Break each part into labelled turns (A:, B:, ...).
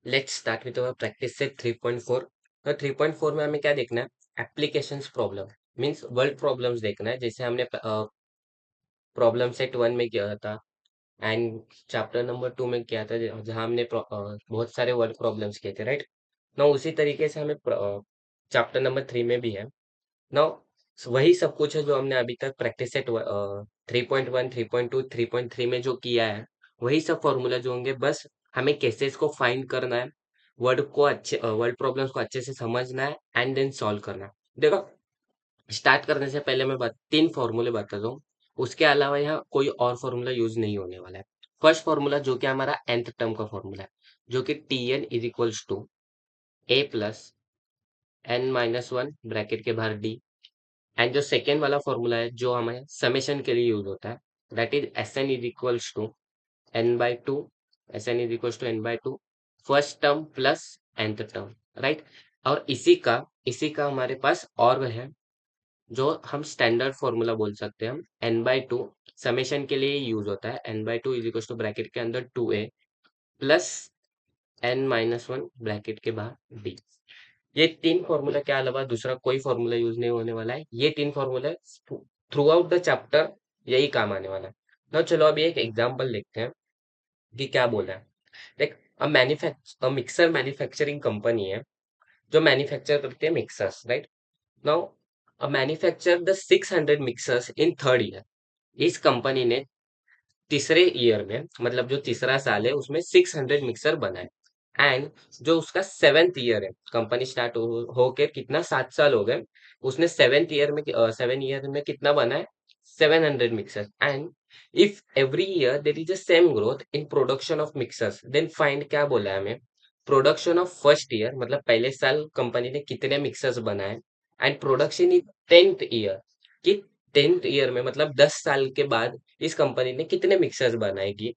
A: Let's start with our practice set 3.4। तो 3.4 में हमें क्या देखना है? Applications problem means world problems देखना है। जैसे हमने प्रॉब्लम सेट 1 में किया था एंड चैप्टर नंबर 2 में किया था, जहाँ हमने बहुत सारे वर्ल्ड प्रॉब्लम्स किए थे, राइट ना। उसी तरीके से हमें चैप्टर नंबर 3 में भी है ना। वही सब कुछ है जो हमने अभी तक प्रैक्टिस सेट 3.1, 3.2, 3.3 में जो किया है, वही सब फॉर्मूला जो होंगे। बस हमें केसेस को फाइंड करना है, वर्ड प्रॉब्लम्स को अच्छे से समझना है एंड देन सॉल्व करना है। देखो, स्टार्ट करने से पहले मैं तीन फॉर्मूले बताता हूँ। उसके अलावा यहाँ कोई और फॉर्मूला यूज नहीं होने वाला है। फर्स्ट फॉर्मूला जो कि हमारा nth टर्म का फॉर्मूला है, जो कि Tn is equals to a plus n minus one bracket के बाहर d। एंड जो सेकेंड वाला फॉर्मूला है जो हमें समेशन के लिए यूज होता है, that is Sn is equals to n by two. Sn is equals to n by two, first term plus nth term, right. और इसी का हमारे पास और है, जो हम स्टैंडर्ड फॉर्मूला बोल सकते हैं हम, n बाई टू समेशन के लिए यूज होता है। n by two is equal to bracket के अंदर 2a plus n minus one bracket के बाहर d। ये तीन फॉर्मूला के अलावा दूसरा कोई फॉर्मूला यूज नहीं होने वाला है। ये तीन formula through out the chapter यही काम आने वाला है ना। चलो अभी एक एग्जांपल देखते हैं कि क्या बोला है। देख, मिक्सर मैन्युफैक्चरिंग कंपनी है जो मैन्युफैक्चर करती है mixers, right. Now manufacture the 600 mixers in third year. इस कंपनी ने तीसरे ईयर में, मतलब जो तीसरा साल है, उसमें 600 मिक्सर बनाए। एंड जो उसका सेवेंथ ईयर है, कंपनी स्टार्ट होके कितना 7 साल हो गए, उसने सेवन ईयर में कितना बनाए? 700 mixer. And if every year there is a same growth in production of mixers, then find, क्या बोला है हमें, प्रोडक्शन ऑफ फर्स्ट ईयर, मतलब पहले साल कंपनी ने कितने मिक्सर्स बनाए, and production in 10th year, कि 10th ईयर में मतलब 10 साल के बाद इस कंपनी ने कितने मिक्सर्स बनाएगी,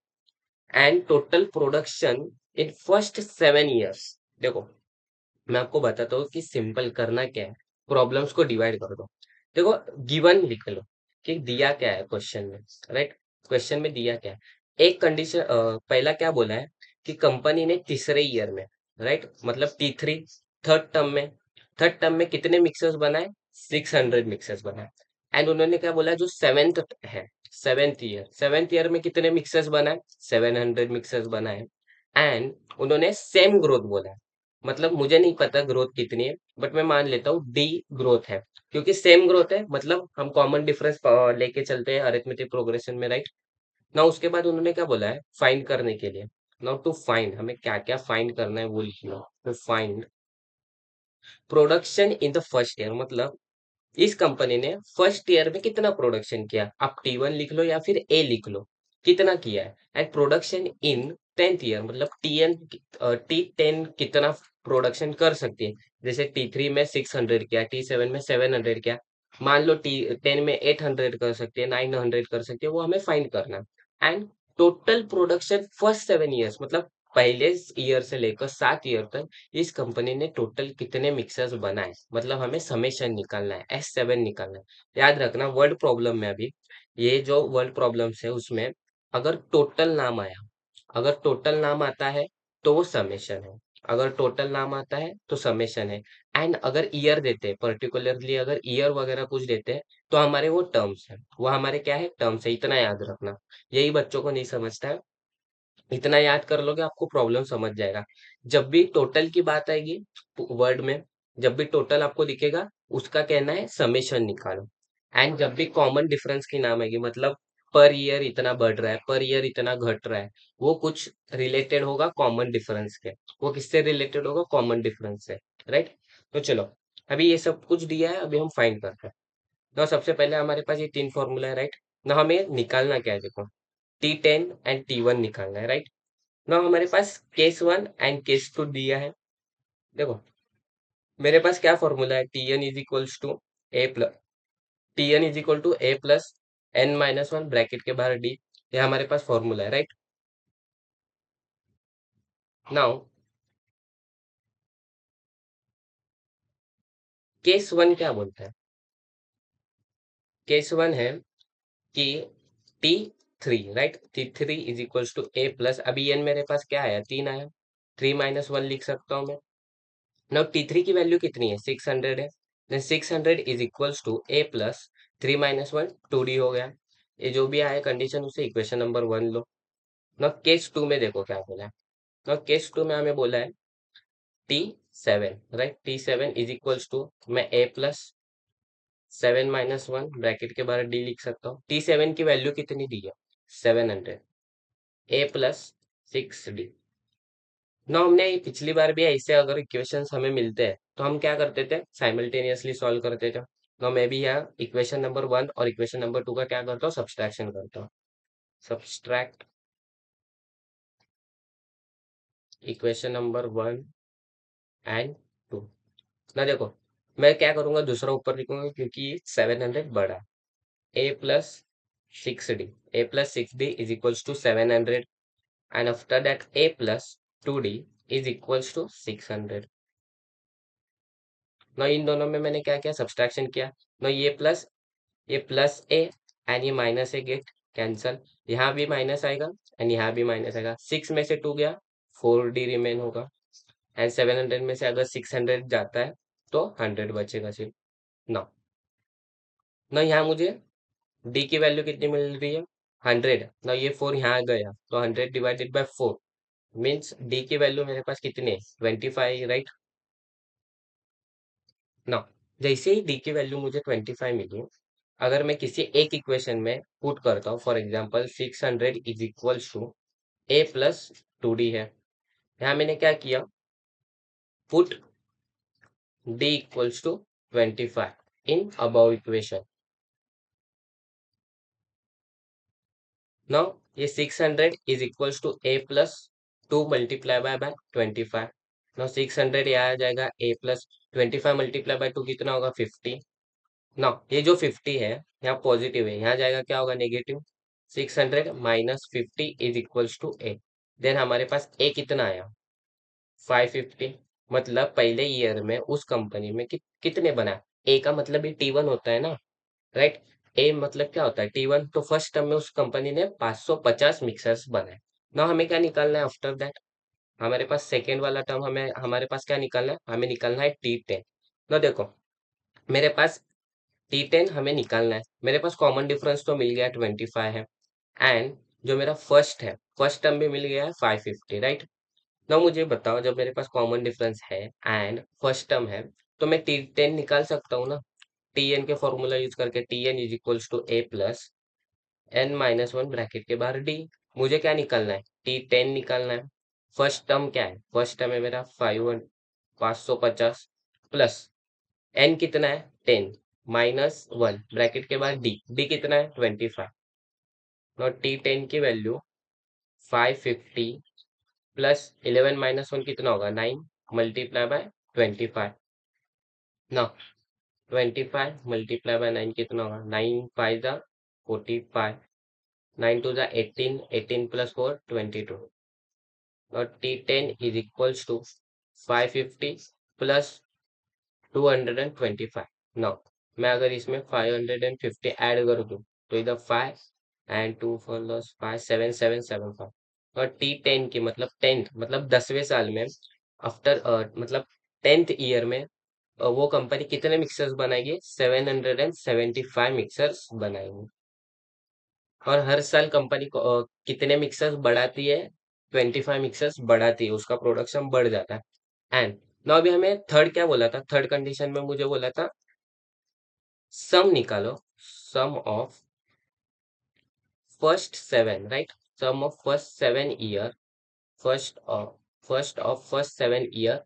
A: and total production in first 7 years. देखो, मैं आपको बताता हूँ कि सिंपल करना क्या है। प्रॉब्लम्स को डिवाइड कर दो। देखो, गिवन लिख लो कि दिया क्या है क्वेश्चन में, राइट। क्वेश्चन में दिया क्या है? एक कंडीशन, पहला क्या बोला है कि कंपनी ने तीसरे ईयर में, राइट, मतलब T3, थर्ड टर्म में कितने मिक्सर्स बनाए? 600 मिक्सर्स बनाए। एंड उन्होंने क्या बोला, जो सेवेंथ ईयर में कितने मिक्सर्स बनाए? 700 मिक्सर्स बनाए। एंड उन्होंने सेम ग्रोथ बोला है, मतलब मुझे नहीं पता ग्रोथ कितनी है, बट मैं मान लेता हूँ डी ग्रोथ है, क्योंकि सेम ग्रोथ है, मतलब हम कॉमन डिफरेंस लेके चलते हैं अरिथमेटिक प्रोग्रेशन में, राइट ना। उसके बाद उन्होंने क्या बोला है फाइंड करने के लिए। नाउ टू फाइंड, हमें क्या क्या फाइंड करना है वो लिख लो। तो find production in the first year, मतलब इस कंपनी ने फर्स्ट ईयर में कितना प्रोडक्शन किया। आप T1 लिख लो या फिर ए लिख लो, कितना किया है। And production in 10th year, मतलब T10 कितना प्रोडक्शन कर सकती है। जैसे T3 में 600 किया, T7 में 700 किया, मान लो T10 में 800 कर सकती है, 900 कर सकती है, वो हमें फाइंड करना है। And total production first 7 years, मतलब पहले ईयर से लेकर 7 ईयर तक इस कंपनी ने टोटल कितने मिक्सर्स बनाए, मतलब हमें समेशन निकालना है, S7 निकालना है। याद रखना, वर्ड प्रॉब्लम में अभी ये जो वर्ड प्रॉब्लम्स है उसमें अगर टोटल नाम आता है तो वो समेशन है, अगर टोटल नाम आता है तो समेशन है। एंड अगर ईयर देते हैं, पर्टिकुलरली अगर ईयर वगैरह कुछ देते हैं, तो हमारे वो टर्म्स है, वो हमारे क्या है, टर्म्स है। इतना याद रखना, यही बच्चों को नहीं समझता है। इतना याद कर लोगे आपको प्रॉब्लम समझ जाएगा। जब भी टोटल की बात आएगी वर्ड में, जब भी टोटल आपको दिखेगा, उसका कहना है समेशन निकालो। एंड जब भी कॉमन डिफरेंस की नाम आएगी, मतलब पर ईयर इतना बढ़ रहा है, पर ईयर इतना घट रहा है, वो कुछ रिलेटेड होगा कॉमन डिफरेंस के। वो किससे रिलेटेड होगा? कॉमन डिफरेंस से, राइट। तो चलो, अभी ये सब कुछ दिया है, अभी हम फाइंड करते हैं। तो सबसे पहले हमारे पास ये तीन फॉर्मूला है, राइट ना। हमें निकालना क्या है? देखो, T10 एंड T1 निकालना है, राइट ना। हमारे पास केस 1 एंड केस 2 दिया है। देखो, मेरे पास क्या फॉर्मूला है, Tn is equal to a plus n minus one bracket के बाहर d। ये हमारे पास फॉर्मूला है, राइट। नाउ केस 1 क्या बोलता है? केस 1 है कि T3, right, T3 is equal to a plus, अभी n मेरे पास क्या आया, 3 आया, 3 - 1 लिख सकता हूँ मैं। नाउ T3 की वैल्यू कितनी है, 600 है। Then 600 is equals to a plus 3 - 1 2D हो गया। ये जो भी आया कंडीशन उसे इक्वेशन नंबर 1 लो। नाउ केस 2 में देखो क्या बोला है। नाउ केस 2 में हमें बोला है T7, right. T7 is equals to, मैं ए प्लस 7 - 1 ब्रैकेट के बाहर डी लिख सकता हूँ। T7 की वैल्यू कितनी दी है, 700, ए प्लस 6D। ना हमने पिछली बार भी ऐसे अगर इक्वेशंस हमें मिलते हैं तो हम क्या करते थे, साइमल्टेनियसली सॉल्व करते थे। तो मैं भी यहाँ इक्वेशन नंबर 1 और इक्वेशन नंबर 2 का क्या करता हूँ, सब्सट्रैक्शन करता हूँ। Subtract equation number 1 and 2। ना देखो, मैं क्या करूंगा, दूसरा ऊपर लिखूंगा क्योंकि 700 बड़ा। A plus 6D, A plus 6D is equals to 700, and after that a plus 2D is equals to 600। ना इन दोनों में मैंने क्या किया, सब्सट्रैक्शन किया। ना ये प्लस ए एंड ये माइनस ए गेट कैंसल। यहाँ भी माइनस आएगा एंड यहाँ भी माइनस आएगा। 6 में से 2 गया, 4D रिमेन होगा। एंड 700 में से अगर 600 जाता है तो 100 बचेगा सिर्फ। ना ना यहाँ मुझे डी की वैल्यू कितनी मिल रही है, 100। ना ये 4 यहाँ गया तो 100 डिवाइडेड बाय 4 मीन्स डी की वैल्यू मेरे पास कितनी है, 25, राइट। ना जैसे ही डी की वैल्यू मुझे 25 मिली, अगर मैं किसी एक इक्वेशन में पुट करता हूँ, for example 600 is equals to a plus 2D है। यहाँ मैंने क्या किया, put d equals to 25 in above equation. Now ये 600 is equals to a plus 2 multiply by 25। Now 600 यहाँ आ जाएगा, ए प्लस 25 मल्टीप्लाई बाय 2 कितना होगा, 50। ना ये जो 50 है यहाँ पॉजिटिव है, यहाँ जाएगा क्या होगा, negative. 600 minus 50 is equals to a. Then हमारे पास ए कितना आया, 550। मतलब पहले ईयर में उस कंपनी में कितने बना, ए का मतलब भी T1 होता है ना, राइट। ए मतलब क्या होता है, T1। तो फर्स्ट टर्म में उस कंपनी ने 550 मिक्सर्स बनाए। ना हमें क्या निकालना है आफ्टर दैट, हमारे पास सेकेंड वाला टर्म, हमें हमारे पास क्या निकालना है, हमें निकालना है T10। ना देखो, मेरे पास T10 हमें निकालना है, मेरे पास कॉमन डिफरेंस तो मिल गया 25 है। एंड जो मेरा फर्स्ट है, फर्स्ट टर्म भी मिल गया है 550, राइट। ना मुझे बताओ, जब मेरे पास कॉमन डिफरेंस है एंड फर्स्ट टर्म है तो मैं T10 निकाल सकता हूँ ना, Tn के फॉर्मूला यूज करके। Tn is equals to a plus n - 1 bracket के बाहर डी। मुझे क्या निकालना है, T10 निकालना है। फर्स्ट टर्म क्या है, फर्स्ट टर्म है मेरा 550 प्लस n कितना है, 10 -1 ब्रैकेट के बाद डी, डी कितना है, 25। नॉट T10 की वैल्यू 550 प्लस 11 - 1 कितना होगा, 9 मल्टीप्लाई बाय 25। ना 25 मल्टीप्लाई बाय 9 कितना होगा, 9 5 जा 45, 9 2 जा 18, 18 प्लस 4 22। और T10 is equals to 550 plus 225। Now मैं अगर इसमें 550 ऐड कर दूं तो इधर 5 एंड 2 4 प्लस 5 7 7 7 5। और T10 की मतलब 10th, मतलब 10वें साल में, आफ्टर मतलब 10th ईयर में वो कंपनी कितने मिक्सर्स बनाएगी, 775 मिक्सर्स बनाएंगे। और हर साल कंपनी को कितने मिक्सर्स बढ़ाती है, 25 मिक्सर्स बढ़ाती है, उसका प्रोडक्शन बढ़ जाता है। एंड नाउ अभी हमें थर्ड क्या बोला था, थर्ड कंडीशन में मुझे बोला था सम निकालो, sum of first 7, right. Sum of first 7 year, first of first 7 year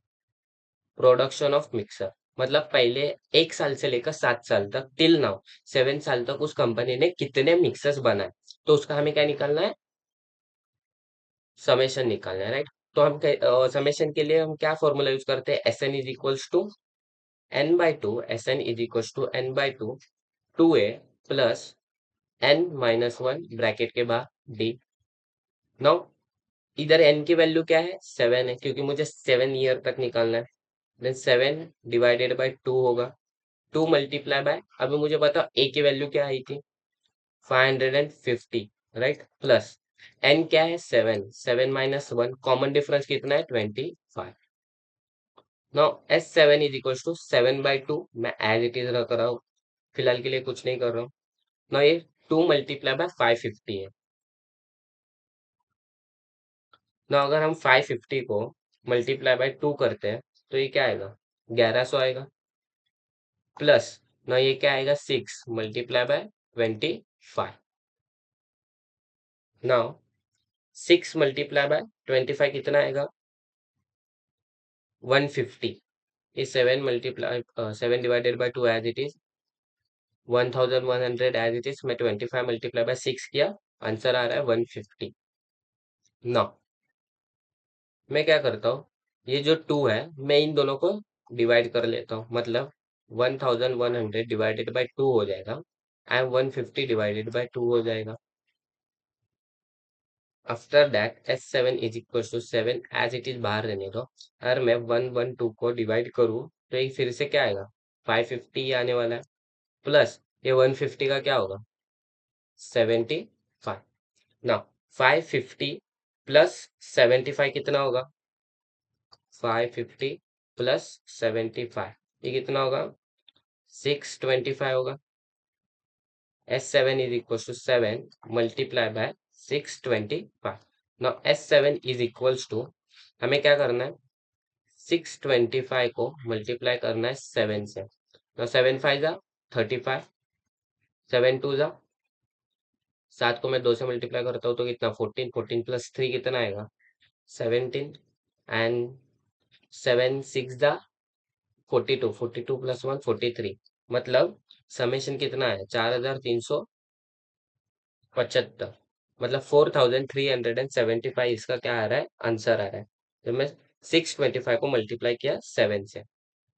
A: production of mixer. मतलब पहले 1 साल से लेकर 7 साल तक, टिल नाउ 7 साल तक उस कंपनी ने कितने मिक्सर्स बनाए, तो उसका हमें क्या निकालना है, समेशन निकालना है, राइट। तो हम समेशन के लिए हम क्या फॉर्मूला यूज करते हैं, S N is equals to n/2, S N is equals to n/2 2a plus n - 1 bracket के बाद डी। नाउ इधर n की वैल्यू क्या है, 7 है, क्योंकि मुझे 7 ईयर तक निकालना है। देन 7 डिवाइडेड बाय 2 होगा, 2 मल्टीप्लाई बाय, अभी मुझे बताओ ए की वैल्यू क्या आई थी, 550, राइट, प्लस एन क्या है? 7, 7 - 1, कॉमन डिफरेंस कितना है? 25। नाउ S7 = 7/2, मैं एज इट इज रख रहा हूँ, फिलहाल के लिए कुछ नहीं कर रहा हूँ ना। ये 2 × 550 है ना। अगर हम 550 को ×2 करते हैं तो ये क्या आएगा? 1100 आएगा। प्लस ना ये क्या आएगा? 6 × 25। नाउ 6 × 25 कितना आएगा? 150। ये 7 divided by 2 as it is, 1100 as it is. मैं 25 × 6 किया, आंसर आ रहा है 150। नाउ मैं क्या करता हूँ, ये जो 2 है मैं इन दोनों को डिवाइड कर लेता हूँ, मतलब 1100 डिवाइडेड बाय 2 हो जाएगा एंड 150 डिवाइडेड बाय 2 हो जाएगा। After that S7 = 7 as it is बाहर रहने दो। अगर मैं 112 को डिवाइड करूँ तो ये फिर से क्या आएगा? 550 ही आने वाला है। प्लस ये 150 का क्या होगा? 75। ना 550 प्लस 75 कितना होगा? 550 प्लस 75, ये कितना होगा? 625 होगा। S7 = 7 × 625। नाउ S7 = हमें क्या करना है? 625 को मल्टीप्लाई करना है 7 से। नाउ 7 × 5 = 35, 7 × 2 = 7 को मैं 2 से मल्टीप्लाई करता हूँ तो कितना? 14, 14 + 3 कितना आएगा? 17 एंड 7 × 6 = 42, 42 + 1 43। मतलब समेशन कितना है? 4375। मतलब 4375 इसका क्या आ रहा है? आंसर आ रहा है। तो मैं 625 को मल्टीप्लाई किया 7 से।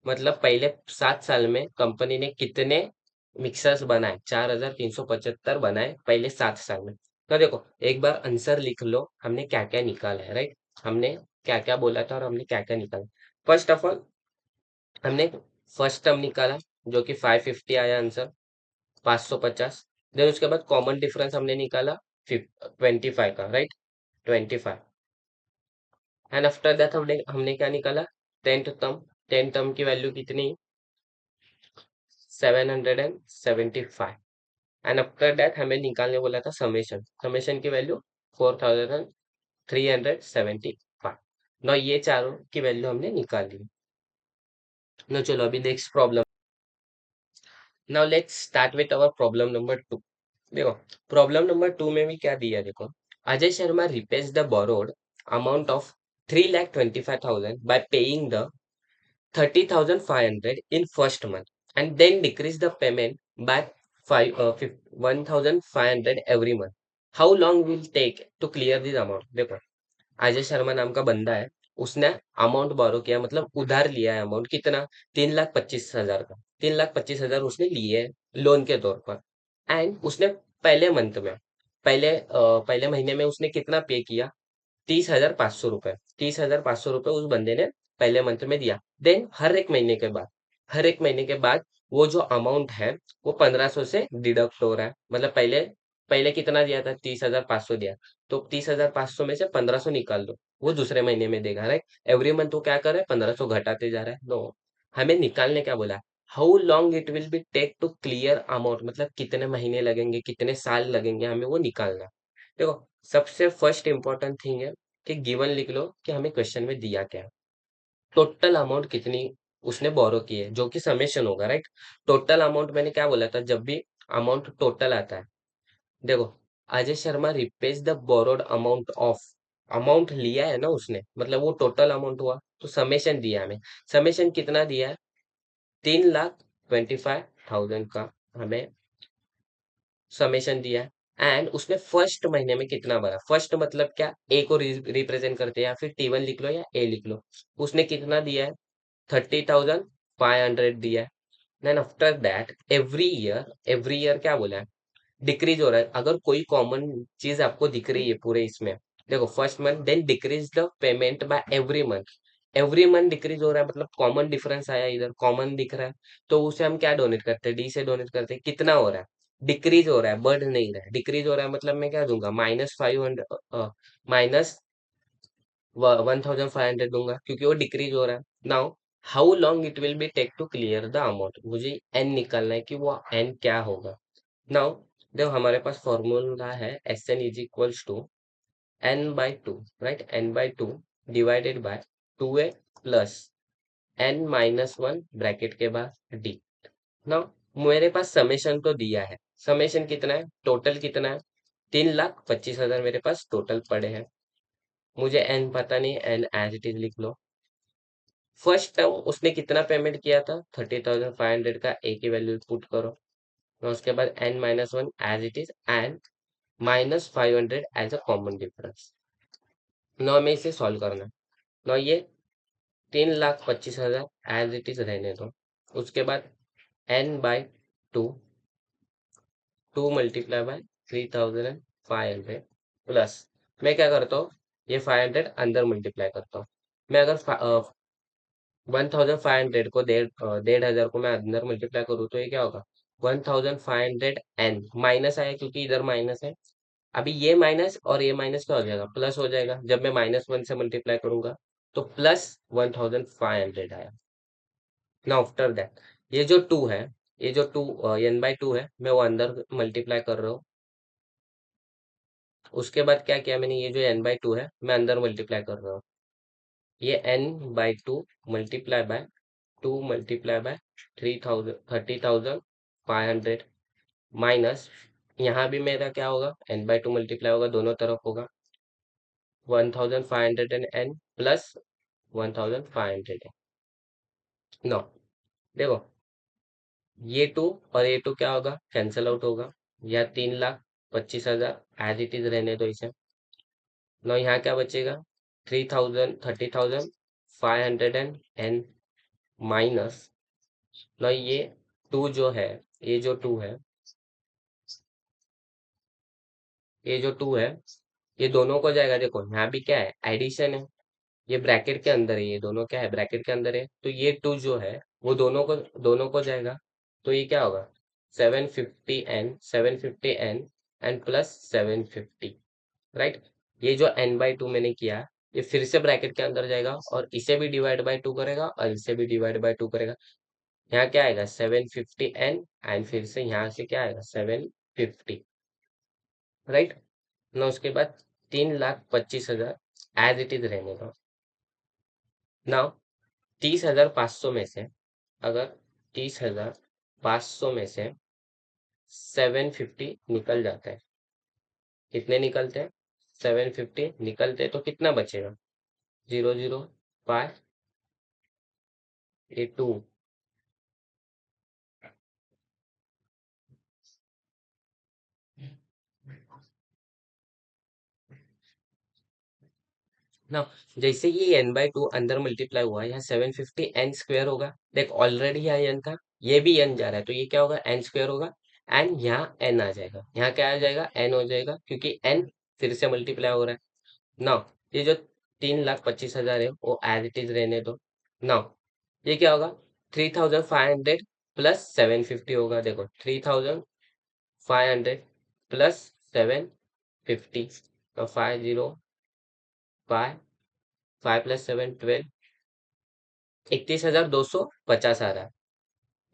A: मतलब पहले 7 साल में कंपनी ने कितने मिक्सर्स बनाए? 4375 बनाए पहले 7 साल में। तो देखो एक बार आंसर लिख लो, हमने क्या क्या निकाला है, राइट? हमने क्या क्या बोला था और हमने क्या क्या निकाला। फर्स्ट ऑफ ऑल हमने फर्स्ट टर्म निकाला जो कि 550 आया आंसर, 550। देन उसके बाद कॉमन डिफरेंस हमने निकाला 25 का, राइट? 25। एंड आफ्टर दैट हमने हमने क्या निकाला? Tenth term. टेंथ टर्म की वैल्यू कितनी? 775। एंड आफ्टर दैट हमें निकालने बोला था समेशन। समेशन की वैल्यू 4375। ना ये चारों की वैल्यू हमने निकाल ली। ना चलो अभी next problem. Now let's start with our problem number 2। देखो प्रॉब्लम नंबर 2 में भी क्या दिया है, देखो। Ajay Sharma repays the borrowed amount of 3,25,000 by paying the 30,500 in first month and then decrease the payment by 1,500 every month. How long will take to clear this amount? देखो अजय शर्मा नाम का बंदा है, उसने अमाउंट बोरो किया, मतलब उधार लिया है। अमाउंट कितना? 3,25,000 का। 3,25,000 उसने लिए है लोन के तौर पर। एंड उसने पहले मंथ में, पहले महीने में उसने कितना पे किया? 30,500 रुपए। 30,500 रुपए उस बंदे ने पहले मंथ में दिया। देन हर एक महीने के बाद वो जो अमाउंट है वो 1500 से डिडक्ट हो रहा है। मतलब पहले पहले कितना दिया था? 30,500 दिया, तो 30,500 में से 1500 निकाल दो, वो दूसरे महीने में देगा, राइट? एवरी मंथ वो क्या कर रहा है? 1500 घटाते जा रहा है। नो, हमें निकालने क्या बोला है? How long it will be take to clear amount, मतलब कितने महीने लगेंगे, कितने साल लगेंगे, हमें वो निकालना है। देखो सबसे फर्स्ट इंपॉर्टेंट थिंग है कि गिवन लिख लो कि हमें क्वेश्चन में दिया क्या है। टोटल अमाउंट कितनी उसने बोरो की है, जो कि समेशन होगा, राइट? टोटल अमाउंट मैंने क्या बोला था? जब भी अमाउंट टोटल आता है, देखो Ajay Sharma repays the borrowed amount of, amount लिया है ना उसने, मतलब वो टोटल अमाउंट हुआ, तो समेशन दिया है हमें। समेशन कितना दिया है? 3,25,000 का हमें समेशन दिया है। एंड उसने फर्स्ट महीने में कितना भरा? फर्स्ट मतलब क्या? ए को रिप्रेजेंट करते हैं, या फिर T1 लिख लो या ए लिख लो। उसने कितना दिया है? 30,500 दिया है। Then after that every year क्या बोला है? डिक्रीज हो रहा है। अगर कोई कॉमन चीज आपको दिख रही है पूरे इसमें, देखो first month, then decrease the payment by every month. Every month decrease हो रहा है, मतलब कॉमन डिफरेंस आया, इधर कॉमन दिख रहा है, तो उसे हम क्या डोनेट करते हैं? डी से डोनेट करते हैं। कितना हो रहा है? डिक्रीज हो रहा है, बढ़ नहीं रहा है। डिक्रीज हो रहा है मतलब मैं क्या दूंगा, -500, माइनस 1500 दूंगा, क्योंकि वो डिक्रीज हो रहा है। Now how long it will be take to clear the amount, मुझे एन निकालना है कि वो एन क्या होगा। नाउ देखो हमारे पास फॉर्मूला है S N is equals to n/2, right, n/2 divided by 2a plus n-1 bracket के बाद d। नाउ मेरे पास समेशन तो दिया है, समेशन कितना है, टोटल कितना है, 3,25,000 मेरे पास टोटल पड़े हैं। मुझे एन पता नहीं, एन एज इट इज लिख लो। फर्स्ट टर्म उसने कितना पेमेंट किया था, 30,500 का ए की वैल्यू पुट करो। और उसके बाद n-1 as it is and -500 as a common difference. नौ में इसे सॉल्व करना है। नौ ये 3,25,000 एज इट इज रहने दो। उसके बाद n/2, 2 × 3,500 प्लस, मैं क्या करता हूँ, ये 500 अंदर मल्टीप्लाई करता हूँ। मैं अगर 1,500 को 1,500 को मैं अंदर मल्टीप्लाई करूँ तो ये क्या होगा, 1,500 n माइनस आया क्योंकि इधर माइनस है। अभी ये माइनस और ये माइनस क्या हो जाएगा, प्लस हो जाएगा जब मैं -1 से मल्टीप्लाई करूंगा, तो प्लस 1,500 आया। नाउ आफ्टर दैट ये जो 2 है, ये जो 2 n/2 है, मैं वो अंदर मल्टीप्लाई कर रहा हूँ। उसके बाद क्या किया मैंने, ये जो n/2 है मैं अंदर मल्टीप्लाई कर रहा हूँ। ये n/2 multiply by 2 multiply bye 30,500 minus, यहाँ भी मेरा क्या होगा, n/2 मल्टीप्लाई होगा, दोनों तरफ होगा 1,500 प्लस 1,500। नो देखो, ये 2 और ये 2 क्या होगा, कैंसल आउट होगा, या 3,25,000 एज इट इज रहने दो इसे। नो यहाँ क्या बचेगा, 30,500 माइनस, नो ये 2 जो है, ये जो 2 है, ये जो 2 है, ये दोनों को जाएगा। देखो यहाँ भी क्या है, एडिशन है, ये ब्रैकेट के अंदर है, ये दोनों क्या है, ब्रैकेट के अंदर है, तो ये 2 जो है वो दोनों को जाएगा। तो ये क्या होगा, 750n एंड प्लस 750, राइट। ये जो n/2 मैंने किया, ये फिर से ब्रैकेट के अंदर जाएगा और इसे भी डिवाइड बाय 2 करेगा और इसे भी डिवाइड बाय 2 करेगा। यहाँ क्या आएगा, 750n एंड फिर से यहाँ से क्या आएगा, 750, राइट ना। उसके बाद 3,25,000 एज इट इज रहने दो। नाउ 30,500 में से, अगर 30,500 में से 750 निकल जाता है, कितने निकलते हैं, 750 निकलते हैं तो कितना बचेगा, 005, ये 2। ना जैसे ये n/2 अंदर मल्टीप्लाई हुआ, यहाँ 750 n² होगा। देख ऑलरेडी यहाँ n था, ये भी n जा रहा है, तो ये क्या होगा, n² होगा एंड यहाँ n आ जाएगा। यहाँ क्या आ जाएगा, n हो जाएगा, क्योंकि n फिर से मल्टीप्लाई हो रहा है। नाउ ये जो 3,25,000 है वो एज इट इज रहने दो। नाउ ये क्या होगा, 3,500 प्लस 750 होगा। देखो 3,500 प्लस 750, तो 505, 5 प्लस 7 12, 31,250 आ रहा है,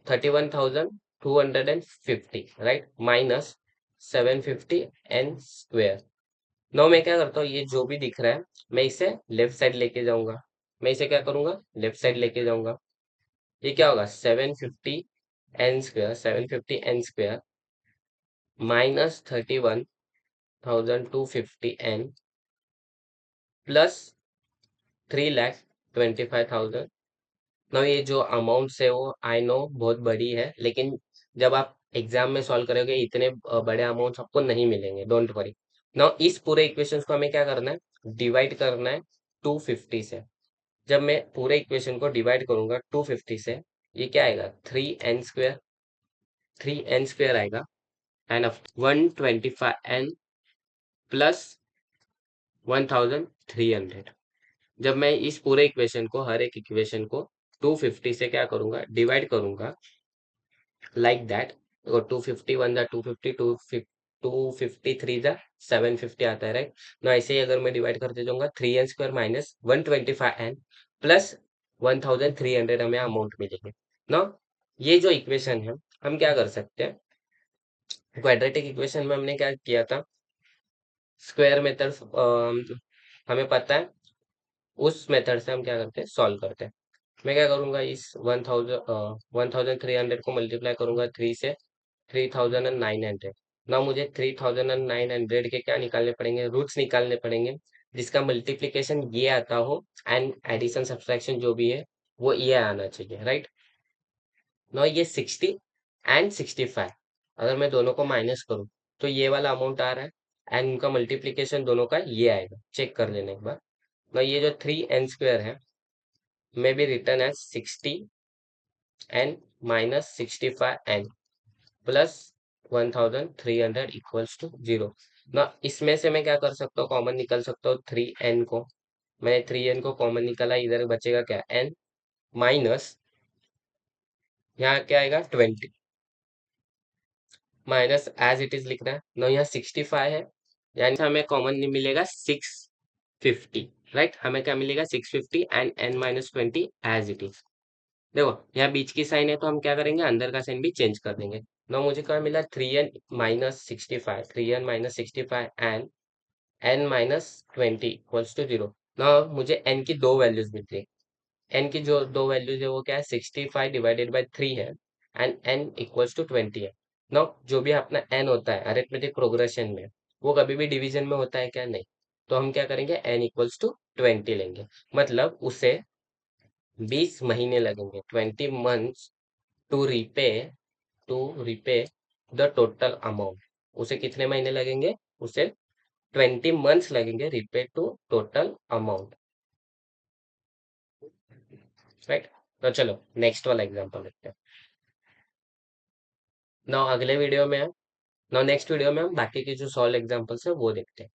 A: 31,250, राइट, माइनस 750 n²। नो मैं क्या करता हूँ, ये जो भी दिख रहा है मैं इसे लेफ्ट साइड लेके जाऊंगा। मैं इसे क्या करूंगा, लेफ्ट साइड लेके जाऊंगा। ये क्या होगा, 750 n² माइनस 31,250 n प्लस 3,25,000। ना ये जो अमाउंट्स है वो आई नो बहुत बड़ी है, लेकिन जब आप एग्जाम में सॉल्व करोगे इतने बड़े अमाउंट्स आपको नहीं मिलेंगे, डोंट वरी। ना इस पूरे इक्वेशंस को हमें क्या करना है, डिवाइड करना है 250 से। जब मैं पूरे इक्वेशन को डिवाइड करूंगा 250 से, ये क्या आएगा, 3n² 3n² आएगा एंड 125n प्लस 1,300। जब मैं इस पूरे इक्वेशन को, हर एक इक्वेशन को 250 से क्या करूंगा, डिवाइड करूंगा लाइक दैट, देखो 251 जा 250, 253 जा 750 आता है, राइट ना। ऐसे ही अगर मैं डिवाइड करते जाऊंगा, 3n² माइनस 125n प्लस 1300 हमें अमाउंट मिलेंगे ना। ये जो इक्वेशन है, हम क्या कर सकते हैं, क्वाड्रेटिक इक्वेशन में हमने क्या किया था, स्क्वायर मेथड, हमें पता है, उस मेथड से हम क्या करते हैं, सॉल्व करते हैं। मैं क्या करूंगा, इस 1300 को मल्टीप्लाई करूंगा 3 से, 3900 ना। मुझे 3900 के क्या निकालने पड़ेंगे, रूट्स निकालने पड़ेंगे, जिसका मल्टीप्लीकेशन ये आता हो एंड एडिशन सब्सट्रैक्शन जो भी है वो ये आना चाहिए, राइट ना। ये 60 एंड 65, अगर मैं दोनों को माइनस करूं तो ये वाला अमाउंट आ रहा है, एंड उनका मल्टीप्लीकेशन दोनों का ये आएगा, चेक कर लेने एक बार ना। ये जो 3n² है, may be written as 60n minus 65n plus 1300 equals to 0 ना। इसमें से मैं क्या कर सकता हूँ, कॉमन निकल सकता हूँ 3n को। मैंने 3n को कॉमन निकाला, इधर बचेगा क्या, n माइनस, यहाँ क्या आएगा 20, माइनस एज इट इज लिखना है ना। यहाँ 65 है, यानी हमें कॉमन मिलेगा 650, राइट। हमें क्या मिलेगा 650 and n-20 as it is. देखो यहाँ बीच की साइन है, तो हम क्या करेंगे, अंदर का साइन भी चेंज कर देंगे ना। मुझे क्या मिला, 3n-65, 3n-65 and n-20 equals to 0 ना। मुझे n की दो वैल्यूज मिल रही, n की जो दो वैल्यूज है वो क्या है, 65 डिवाइडेड बाई 3 है एंड n इक्वल्स टू 20 है ना। जो भी अपना n होता है अरिथमेटिक प्रोग्रेशन में, वो कभी भी डिवीजन में होता है क्या, नहीं। तो हम क्या करेंगे, n इक्वल्स टू 20 लेंगे, मतलब उसे 20 महीने लगेंगे, 20 months to repay, the total amount. उसे कितने महीने लगेंगे, उसे 20 months लगेंगे repay to total amount, right. तो चलो नेक्स्ट वाला एग्जांपल देखते हैं ना, अगले वीडियो में। ना नेक्स्ट वीडियो में हम बाकी के जो सॉल्व एग्जांपल्स है वो देखते हैं।